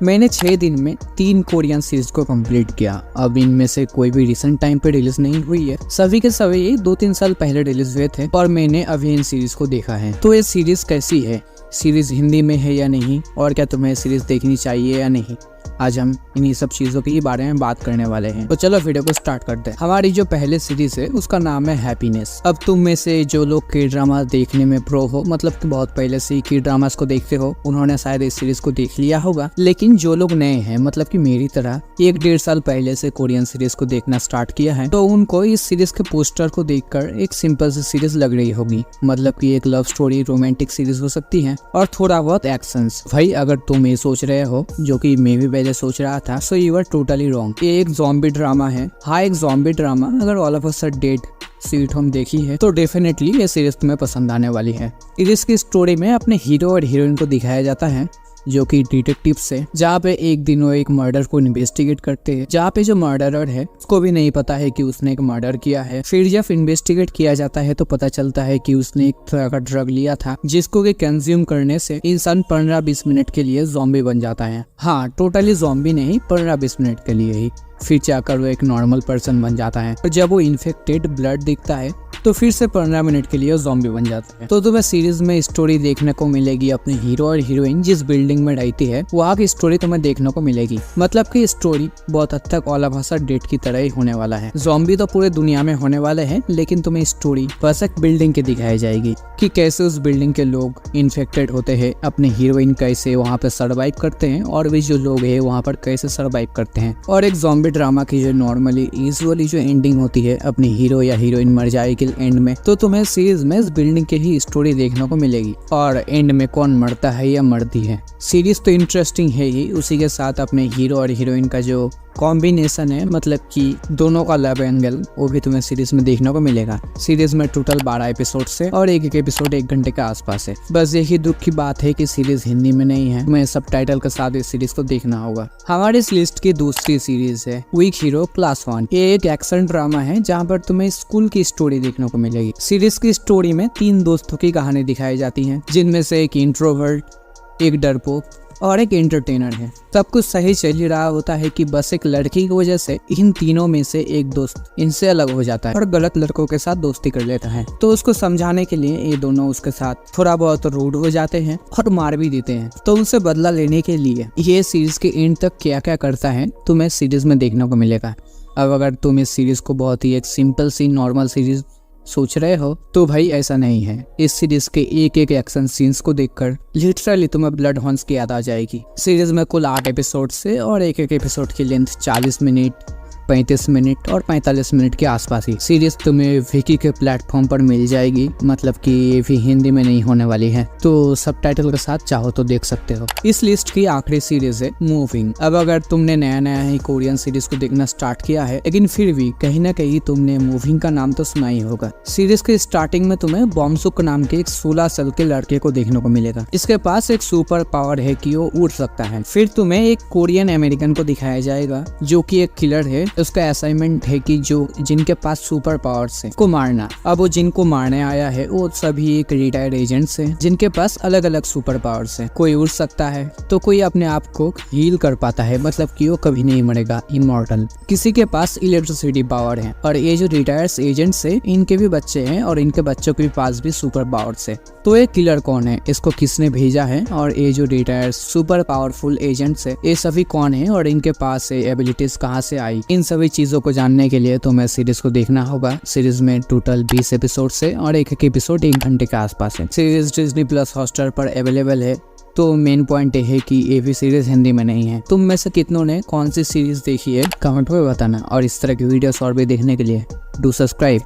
मैंने 6 दिन में 3 कोरियन सीरीज को कंप्लीट किया। अब इनमें से कोई भी रिसेंट टाइम पे रिलीज नहीं हुई है, सभी के सभी 2-3 साल पहले रिलीज हुए थे और मैंने अभी इन सीरीज को देखा है। तो ये सीरीज कैसी है, सीरीज हिंदी में है या नहीं, और क्या तुम्हें सीरीज देखनी चाहिए या नहीं, आज हम इन्हीं सब चीजों के बारे में बात करने वाले हैं। तो चलो वीडियो को स्टार्ट करते हैं। हमारी जो पहले सीरीज है उसका नाम है हैप्पीनेस। अब तुम में से जो लोग के ड्रामा देखने में प्रो हो, मतलब कि बहुत पहले से के ड्रामास को देखते हो, उन्होंने शायद इस सीरीज को देख लिया होगा। लेकिन जो लोग नए हैं, मतलब कि मेरी तरह 1-1.5 साल पहले से कोरियन सीरीज को देखना स्टार्ट किया है, तो उनको इस सीरीज के पोस्टर को देखकर एक सिंपल सी सीरीज लग रही होगी। मतलब कि एक लव स्टोरी रोमांटिक सीरीज हो सकती है और थोड़ा बहुत एक्शंस। भाई अगर तुम ये सोच रहे हो, जो कि मैं भी पहले सोच रहा था, so you are totally wrong. ये एक ज़ॉम्बी ड्रामा है। हाँ, एक ज़ॉम्बी ड्रामा। अगर all of us are dead sweet home देखी है तो डेफिनेटली ये सीरीज तुम्हें पसंद आने वाली है। इसकी स्टोरी में अपने हीरो और हीरोइन को दिखाया जाता है जो कि डिटेक्टिव्स है, जहाँ पे एक दिन वो एक मर्डर को इन्वेस्टिगेट करते हैं, जहाँ पे जो मर्डरर है उसको भी नहीं पता है कि उसने एक मर्डर किया है। फिर जब इन्वेस्टिगेट किया जाता है तो पता चलता है कि उसने एक तरह का ड्रग लिया था जिसको कि कंज्यूम करने से इंसान 15-20 मिनट के लिए ज़ॉम्बी बन जाता है। हाँ, टोटली ज़ॉम्बी नहीं, 15-20 मिनट के लिए ही। फिर जाकर वो एक नॉर्मल पर्सन बन जाता है और जब वो इन्फेक्टेड ब्लड दिखता है तो फिर से 15 मिनट के लिए ज़ॉम्बी बन जाता है। तो तुम्हें सीरीज में स्टोरी देखने को मिलेगी अपने हीरो और हीरोइन जिस बिल्डिंग में रहती है, वहाँ की स्टोरी तुम्हें देखने को मिलेगी। मतलब कि स्टोरी बहुत हद तक all of us are dead की तरह ही होने वाला है। ज़ॉम्बी तो पूरे दुनिया में होने वाले हैं, लेकिन तुम्हें स्टोरी बस एक बिल्डिंग की दिखाई जाएगी कि कैसे उस बिल्डिंग के लोग इन्फेक्टेड होते हैं, अपने हीरोइन कैसे वहाँ पे सर्वाइव करते हैं और भी जो लोग है वहाँ पर कैसे सर्वाइव करते हैं। और एक ज़ॉम्बी ड्रामा की जो नॉर्मली यूजुअली जो एंडिंग होती है, अपनी हीरो या हीरोइन मर जाएगी एंड में, तो तुम्हें सीरीज में इस बिल्डिंग की ही स्टोरी देखने को मिलेगी और एंड में कौन मरता है या मरती है। सीरीज तो इंटरेस्टिंग है ही, उसी के साथ अपने हीरो और हीरोइन का जो कॉम्बिनेशन है, मतलब कि दोनों का लव एंगल, वो भी तुम्हें सीरीज में देखने को मिलेगा। सीरीज में टोटल 12 एपिसोड है और एक एपिसोड 1 घंटे के आसपास है। बस यही दुख की बात है कि सीरीज हिंदी में नहीं है, तुम्हें सबटाइटल के साथ इस सीरीज को देखना होगा। हमारी इस लिस्ट की दूसरी सीरीज है वीक हीरो क्लास 1। ये एक एक्शन ड्रामा है जहाँ पर तुम्हें स्कूल की स्टोरी देखने को मिलेगी। सीरीज की स्टोरी में 3 दोस्तों की कहानी दिखाई जाती है, जिनमें से एक इंट्रोवर्ट, एक डरपोक और एक एंटरटेनर है। सब कुछ सही चल ही रहा होता है कि बस एक लड़की की वजह से इन तीनों में से एक दोस्त इनसे अलग हो जाता है और गलत लड़कों के साथ दोस्ती कर लेता है। तो उसको समझाने के लिए ये दोनों उसके साथ थोड़ा बहुत रूड हो जाते हैं और मार भी देते हैं। तो उनसे बदला लेने के लिए ये सीरीज के एंड तक क्या क्या करता है तुम्हें सीरीज में देखने को मिलेगा। अब अगर तुम इस सीरीज को बहुत ही एक सिंपल सी नॉर्मल सीरीज सोच रहे हो तो भाई ऐसा नहीं है। इस सीरीज के एक एक एक्शन सीन्स को देखकर लिटरली तुम्हें ब्लड हॉर्न्स की याद आ जाएगी। सीरीज में कुल 8 एपिसोड से और एक एक एपिसोड की लेंथ 40 मिनट, 35 मिनट और 45 मिनट के आसपास ही। सीरीज तुम्हें विकी के प्लेटफॉर्म पर मिल जाएगी, मतलब कि ये भी हिंदी में नहीं होने वाली है, तो सबटाइटल के साथ चाहो तो देख सकते हो। इस लिस्ट की आखिरी सीरीज है मूविंग। अब अगर तुमने नया नया ही कोरियन सीरीज को देखना स्टार्ट किया है, लेकिन फिर भी कहीं ना कहीं तुमने मूविंग का नाम तो सुना ही होगा। सीरीज के स्टार्टिंग में तुम्हें बॉम्सुक नाम के एक 16 साल के लड़के को देखने को मिलेगा। इसके पास एक सुपर पावर है कि वो उड़ सकता है। फिर तुम्हें एक कोरियन अमेरिकन को दिखाया जाएगा जो कि एक किलर है। उसका असाइनमेंट है कि जो जिनके पास सुपर पावर्स है को मारना। अब वो जिनको मारने आया है वो सभी एक रिटायर्ड एजेंट्स हैं जिनके पास अलग अलग सुपर पावर्स है। कोई उड़ सकता है तो कोई अपने आप को हील कर पाता है, मतलब कि वो कभी नहीं मरेगा, इमॉर्टल। किसी के पास इलेक्ट्रिसिटी पावर है और ये जो रिटायर्ड एजेंट्स है इनके भी बच्चे हैं और इनके बच्चों के पास भी सुपर पावर्स है। तो ये किलर कौन है, इसको किसने भेजा है और ये जो रिटायर्ड सुपर पावरफुल एजेंट्स है ये सभी कौन है और इनके पास एबिलिटीज कहाँ से आई, इन सभी चीजों को जानने के लिए तुम्हें सीरीज को देखना होगा। सीरीज में टोटल 20 एपिसोड है और एक एक एपिसोड 1 घंटे के आसपास है। सीरीज डिज्नी प्लस हॉटस्टार पर अवेलेबल है। तो मेन पॉइंट ये है कि ये भी सीरीज हिंदी में नहीं है। तुम में से कितनों ने कौन सी सीरीज देखी है कमेंट में बताना और इस तरह की वीडियोस और भी देखने के लिए डू सब्सक्राइब।